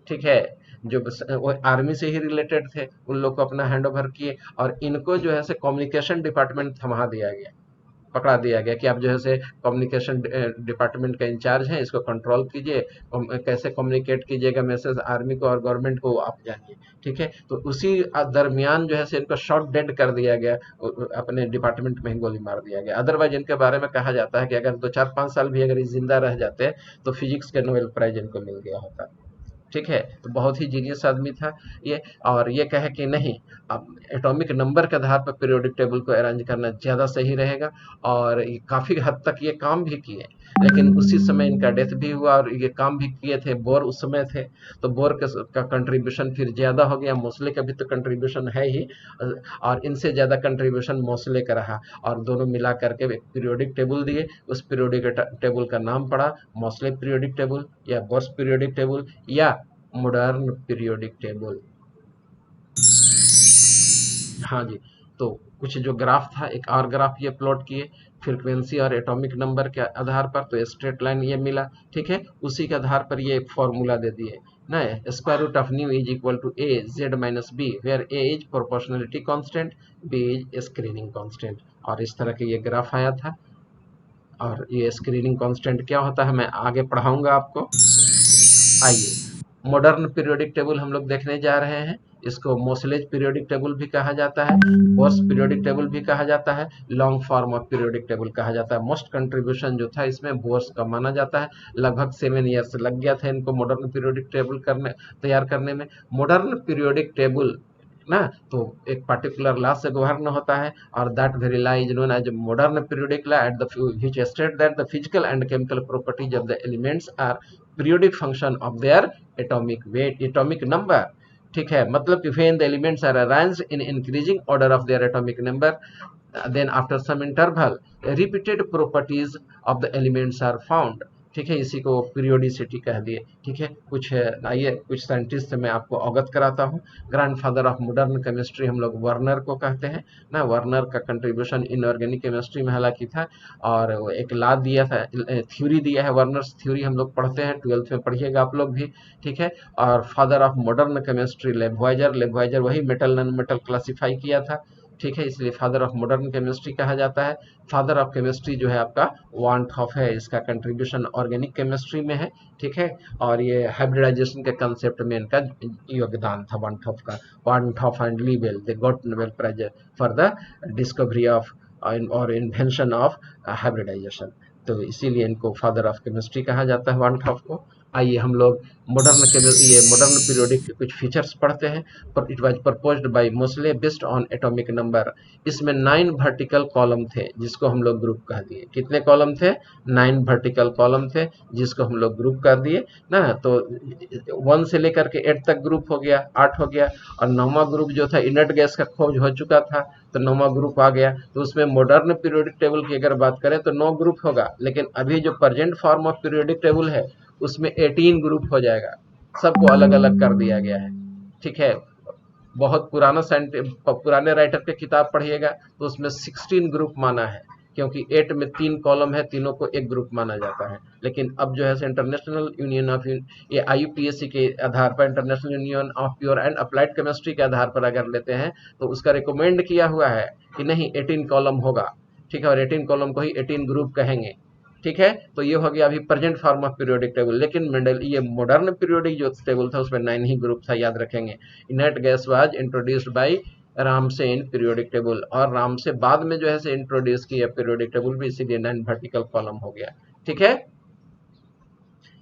ठीक है, जो वो आर्मी से ही रिलेटेड थे उन लोग को अपना हैंड ओवर किए, और इनको जो है से कम्युनिकेशन डिपार्टमेंट थमा दिया गया, पकड़ा दिया गया कि आप जो है से कम्युनिकेशन डिपार्टमेंट का इंचार्ज हैं, इसको कंट्रोल कीजिए, कैसे कम्युनिकेट कीजिएगा मैसेज आर्मी को और गवर्नमेंट को आप जानिए। ठीक है, तो उसी दरमियान जो है से इनको शॉर्ट डेड कर दिया गया, अपने डिपार्टमेंट में ही गोली मार दिया गया। अदरवाइज इनके बारे में कहा जाता है कि अगर 2-4-5 साल भी अगर ये जिंदा रह जाते तो फिजिक्स के नोबेल प्राइज इनको मिल गया होता। ठीक है, तो बहुत ही जीनियस आदमी था ये, और ये कहे कि नहीं, अब एटॉमिक नंबर के आधार पर पीरियोडिक टेबल को अरेंज करना ज़्यादा सही रहेगा, और काफ़ी हद तक ये काम भी किए। लेकिन उसी समय इनका डेथ भी हुआ, और ये काम भी किए थे, बोर उस समय थे, तो बोर का कंट्रीब्यूशन फिर ज़्यादा हो गया। मोस्ले का भी तो कंट्रीब्यूशन है ही, और इनसे ज़्यादा कंट्रीब्यूशन मोस्ले का रहा, और दोनों मिला करके एक पीरियोडिक टेबल दिए। उस पीरियोडिक टेबल का नाम पड़ा मोस्ले पीरियोडिक टेबल, या बोर्स पीरियोडिक टेबल, या मॉडर्न पीरियोडिक टेबल। हाँ जी, तो कुछ जो ग्राफ था, एक और ग्राफ ये प्लॉट किए फ्रीक्वेंसी और एटॉमिक नंबर के आधार पर, तो स्ट्रेट लाइन ये मिला। ठीक है, उसी के आधार पर ये एक फॉर्मूला दे दिए ना, square root of nu is equal to A Z minus B, where A is proportionality constant, B is screening constant, और इस तरह के ये ग्राफ आया था। और ये स्क्रीनिंग कांस्टेंट क्या होता है मैं आगे पढ़ाऊंगा आपको। आइए मॉडर्न पीरियोडिक टेबल हम लोग देखने जा रहे हैं। इसको मोसलेज पीरियोडिक टेबल भी कहा जाता है, बोर्स पीरियोडिक टेबल भी कहा जाता है, long form of periodic table कहा जाता है। मोस्ट कंट्रीब्यूशन जो था इसमें बोर्स का माना जाता है। लगभग 7 ईयर्स लग गया था इनको मॉडर्न पीरियोडिक टेबल तैयार करने में। मॉडर्न पीरियोडिक टेबल ना तो एक पर्टिकुलर लॉ से गवर्न होता है, और that very law is known as modern periodic law at the which state that the physical and chemical properties of the elements are periodic function of their atomic weight, atomic number. ठीक है, मतलब कि when the elements are arranged in increasing order of their atomic number, then after some interval repeated properties of the elements are found। ठीक है, इसी को periodicity कह दिए। ठीक है, कुछ आइए कुछ साइंटिस्ट से मैं आपको अवगत कराता हूँ। ग्रैंडफादर ऑफ मॉडर्न केमिस्ट्री हम लोग वर्नर को कहते हैं ना। वर्नर का कंट्रीब्यूशन इनऑर्गेनिक केमिस्ट्री में हालांकि था, और वो एक लॉ दिया था, थ्योरी दिया है। वर्नर्स थ्योरी हम लोग पढ़ते हैं, 12th में पढ़िएगा आप लोग भी। ठीक है, और फादर ऑफ मॉडर्न केमिस्ट्री लेबोइजर वही मेटल नॉन मेटल क्लासीफाई किया था। ठीक है, इसलिए फादर ऑफ मॉडर्न केमिस्ट्री कहा जाता है। फादर ऑफ केमिस्ट्री जो है आपका वान टॉफ है, इसका कंट्रीब्यूशन ऑर्गेनिक केमिस्ट्री में है। ठीक है, और ये हाइब्रिडाइजेशन के कंसेप्ट में इनका योगदान था वान टॉफ का। Van't Hoff and Le Bel they got Nobel prize for the discovery of और इन्वेंशन ऑफ हाइब्रिडाइजेशन, तो इसीलिए इनको फादर ऑफ केमिस्ट्री कहा जाता है वान टॉफ को। आइए हम लोग मॉडर्न पीरियोडिक के कुछ फीचर्स पढ़ते हैं। पर it was proposed by Mosle based on atomic number. इसमें 9 वर्टिकल कॉलम थे जिसको हम लोग ग्रुप कह दिए। कितने कॉलम थे? 9 वर्टिकल कॉलम थे जिसको हम लोग ग्रुप कर दिए ना। तो 1 से लेकर के 8 तक ग्रुप हो गया, 8 हो गया। और 9वां ग्रुप जो था इनर्ट गैस का खोज हो चुका था, तो 9वां ग्रुप आ गया। तो उसमें मॉडर्न पीरियोडिक टेबल की अगर बात करें तो 9 ग्रुप होगा, लेकिन अभी जो present form of periodic table है उसमें 18 ग्रुप हो जाएगा। सबको अलग अलग कर दिया गया है। ठीक है, बहुत पुराने राइटर के किताब पढ़िएगा तो उसमें 16 ग्रुप माना है, क्योंकि 8 में 3 कॉलम है, तीनों को एक ग्रुप माना जाता है। लेकिन अब जो है इंटरनेशनल यूनियन ऑफ ये IUPAC के आधार पर, international union of pure and applied chemistry के आधार पर अगर लेते हैं तो उसका रिकमेंड किया हुआ है कि नहीं 18 कॉलम होगा। ठीक है, और 18 कॉलम को ही 18 ग्रुप कहेंगे। ठीक है, तो ये हो गया अभी present form of periodic table. लेकिन ये मॉडर्न पीरियोडिक जो टेबल था उसमें 9 ही ग्रुप था, याद रखेंगे। Inert gas was introduced by Ramsay periodic table, और रामसे बाद में जो है इंट्रोड्यूस किया पीरियोडिक टेबल भी, इसीलिए 9 वर्टिकल कॉलम हो गया। ठीक है,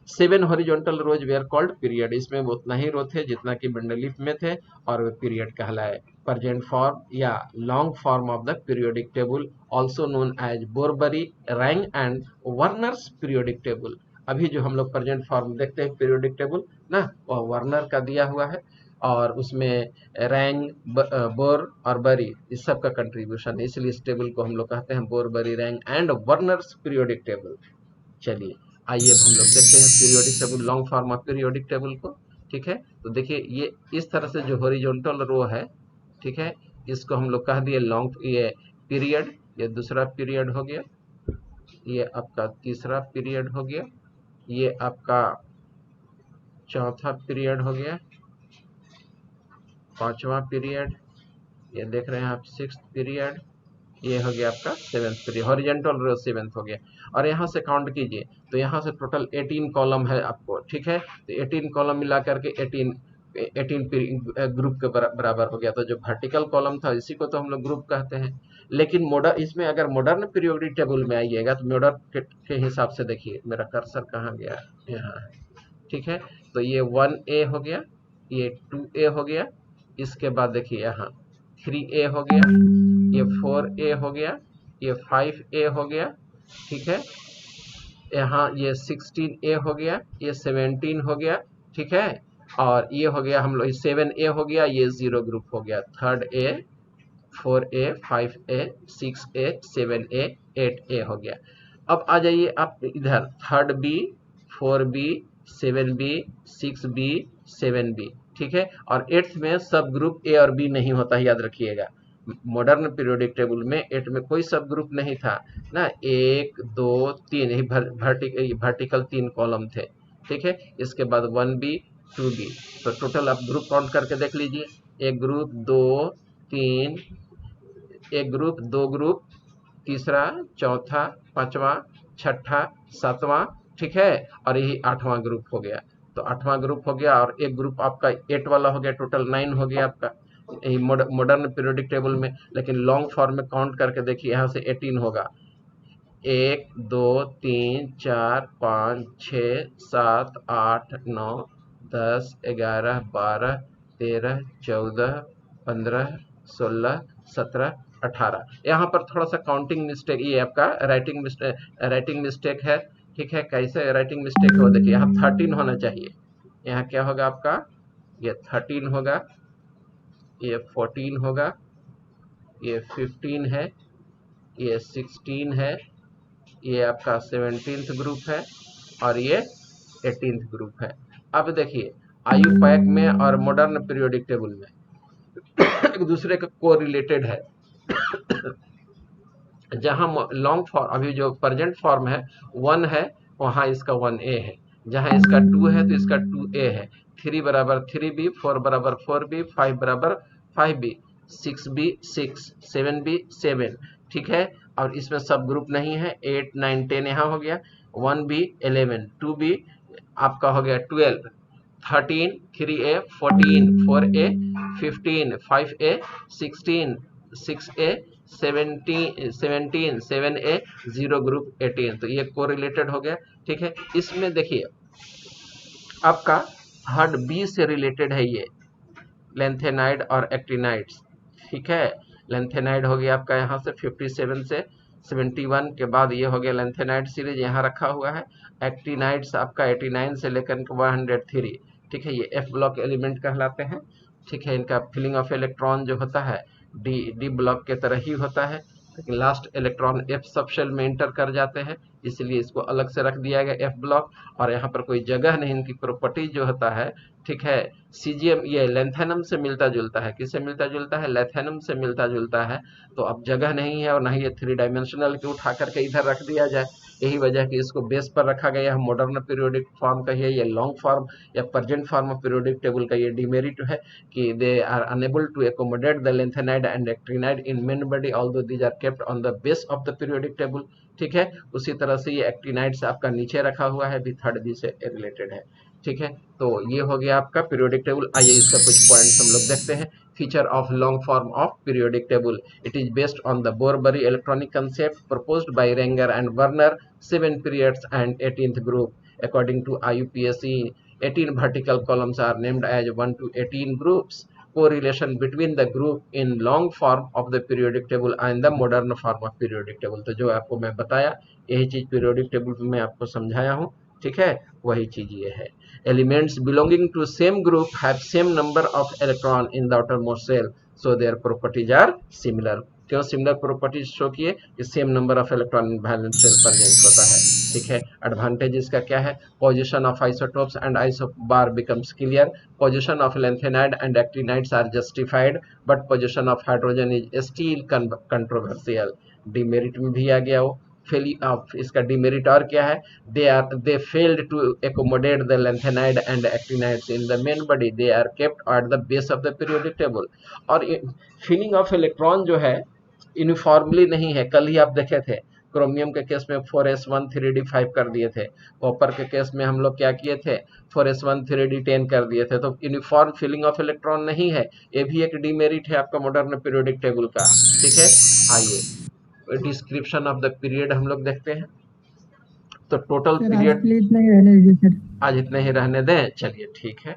7 horizontal rows were called period. इसमें वो उतना ही रो थे जितना कि मंडलीफ में थे, और पीरियड कहलाए। प्रेजेंट फॉर्म या long form of the periodic table also known as Bohr Bury, Rang and Werner's periodic table. अभी जो हम लोग प्रेजेंट फॉर्म देखते हैं पीरियोडिक टेबल ना, वह वर्नर का दिया हुआ है, और उसमें रैंग, बोर और बरी इस सब का कंट्रीब्यूशन है, इसलिए इस टेबल को हम लोग कहते हैं Bohr Bury, Rang and Werner's periodic table. चलिए आइए अब हम लोग देखते हैं periodic table, long form of periodic table को। ठीक है, तो देखिए ये इस तरह से जो हॉरिजॉन्टल रो है, ठीक है, इसको हम लोग कह दिए लॉन्ग, ये पीरियड, ये दूसरा पीरियड हो गया, ये आपका तीसरा पीरियड हो गया, ये आपका चौथा पीरियड हो गया, पांचवा पीरियड, ये देख रहे हैं आप 6th पीरियड, ये हो गया आपका 7th पीरियड। हॉरिजॉन्टल रो 7th हो गया। और यहाँ से काउंट कीजिए तो यहाँ से टोटल 18 कॉलम है आपको। ठीक है, तो 18 कॉलम मिला करके 18 ग्रुप के बराबर हो गया। तो जो वर्टिकल कॉलम था इसी को तो हम लोग ग्रुप कहते हैं। लेकिन इसमें अगर मॉडर्न पीरियोडिक टेबल में आइएगा तो मॉडर्न के हिसाब से देखिए, मेरा कर्सर कहाँ गया, यहाँ है। ठीक है, तो ये 1A हो गया, ये 2A हो गया, इसके बाद देखिए यहाँ 3A हो गया, ये 4A हो गया, ये 5A हो गया। ठीक है, यहाँ ये 16A हो गया, ये 17 हो गया। ठीक है, और ये हो गया हम लोग 7A हो गया, ये 0 ग्रुप हो गया। 3rd A, 4A, 5A, 6A, 7A, 8A हो गया। अब आ जाइए आप इधर 3rd B, 4B, 7B, 6B, 7B। ठीक है, और 8th में सब ग्रुप A और B नहीं होता है, याद रखिएगा। मॉडर्न पीरियोडिक टेबल में 8 में कोई सब ग्रुप नहीं था ना, 1 2 3 यही वर्टिकल 3 कॉलम थे। ठीक है, इसके बाद 1B, 2B। तो टोटल आप ग्रुप काउंट करके देख लीजिए, एक ग्रुप, 2 3, एक ग्रुप, 2 ग्रुप, तीसरा, चौथा, पांचवा, छठा, सातवां। ठीक है, और यही 8वां ग्रुप हो गया। तो 8वां ग्रुप हो गया, और एक ग्रुप आपका 8 वाला हो गया, टोटल 9 हो गया आपका मॉडर्न पीरियोडिक टेबल में। लेकिन लॉन्ग फॉर्म में काउंट करके देखिए, यहाँ से 18 होगा, 1 2 3 4 5 6 7 8 9 10 11 12 13 14 15 16 17 18। यहाँ पर थोड़ा सा काउंटिंग मिस्टेक, ये आपका राइटिंग मिस्टेक है, ठीक है। कैसे राइटिंग मिस्टेक हो, देखिए यहाँ 13 होना चाहिए, यहाँ क्या होगा आपका, ये 13 होगा, ये 14 होगा, ये 15 है, ये 16 है, ये आपका 17th ग्रुप है, और ये 18th ग्रुप है। अब देखिए आयु पैक में और मॉडर्न पीरियोडिक टेबल में एक दूसरे का कोरिलेटेड है। जहां लॉन्ग फॉर्म, अभी जो प्रेजेंट फॉर्म है 1 है, वहां इसका 1A है, जहां इसका 2 है तो इसका 2A है, 3 बराबर 3B, 4 बराबर 4B, 5 बराबर 5B, 6B 6, 7B 7, ठीक है। और इसमें सब ग्रुप नहीं है, 8 9 10 यहाँ हो गया, 1B 11, 2B आपका हो गया 12, 13 3A 14, 4A 15, 5A 16, 6A 17 7A 0 group 18। तो ये कोरिलेटेड हो गया, ठीक है। इसमें देखिए आपका थर्ड बी से रिलेटेड है, ये लेंथेनाइड और एक्टिनाइड्स, ठीक है। लेंथेनाइड हो गया आपका यहाँ से 57 से 71 के बाद ये हो गया लेंथेनाइड सीरीज यहाँ रखा हुआ है। एक्टिनाइड्स आपका 89 से लेकर 103, ठीक है। ये एफ ब्लॉक एलिमेंट कहलाते हैं, ठीक है। इनका फिलिंग ऑफ इलेक्ट्रॉन जो होता है डी ब्लॉक के तरह ही होता है, लेकिन last electron F sub shell में इंटर कर जाते हैं, इसलिए इसको अलग से रख दिया गया एफ ब्लॉक। और यहाँ पर कोई जगह नहीं, इनकी प्रॉपर्टीज जो होता है, ठीक है। सीजीएम ये लेंथेनम से मिलता जुलता है, किससे मिलता जुलता है, लेथेनम से मिलता जुलता है। तो अब जगह नहीं है, और ना ही ये 3 डायमेंशनल के उठा करके इधर रख दिया जाए, यही वजह कि इसको बेस पर रखा गया है। मॉडर्न पीरियोडिक फॉर्म का ये लॉन्ग फॉर्म या present form of periodic table का ये डिमेरिट है कि they are unable to accommodate the lanthanide and actinide in main body, although these are kept on the base of the periodic table, ठीक है। उसी तरह से ये एक्टिनाइड से आपका नीचे रखा हुआ है, भी थर्ड बी से रिलेटेड है, ठीक है। तो ये हो गया आपका पीरियोडिक टेबल। आइए इसका कुछ पॉइंट्स हम लोग देखते हैं। Feature of long form of periodic table, it is based on the Bohr Bury electronic concept proposed by Renger and Werner, 7 periods and 18th group. According to IUPAC, 18 vertical columns are named as 1 to 18 groups. Correlation between the group in long form of the periodic table and the modern form of periodic table. तो जो आपको मैं बताया, यही चीज periodic table में आपको समझाया हूँ, ठीक है, वही चीज ये है। Elements belonging to same group have same number of electron in the outermost shell, so their properties are similar. क्यों सिमिलर प्रॉपर्टीज शो किए कि same number of electron in valence shell present होता है, ठीक है। एडवांटेज इसका क्या है, position of isotopes and isobar becomes clear, position of lanthanide and actinides are justified, but position of hydrogen is still controversial. Demerit में भी आ गया वो, इसका डिमेरिट और क्या है, they failed to accommodate the lanthanide and actinides in the main body, they are kept at the base of the periodic table। और filling of electron जो है यूनिफॉर्मली नहीं है। कल ही आप देखे थे क्रोमियम के केस में 4s1 3d5 कर दिए थे, कॉपर के केस में हम लोग क्या किए थे, 4s1 3d10 कर दिए थे। तो यूनिफॉर्म फिलिंग ऑफ इलेक्ट्रॉन नहीं है, ये भी एक डिमेरिट है आपका मॉडर्न पीरियोडिक टेबल का, ठीक है। आइए डिस्क्रिप्शन ऑफ द पीरियड हम लोग देखते हैं। तो टोटल पीरियड इतना ही रहने दीजिए सर। आज इतने ही रहने दें, चलिए ठीक है।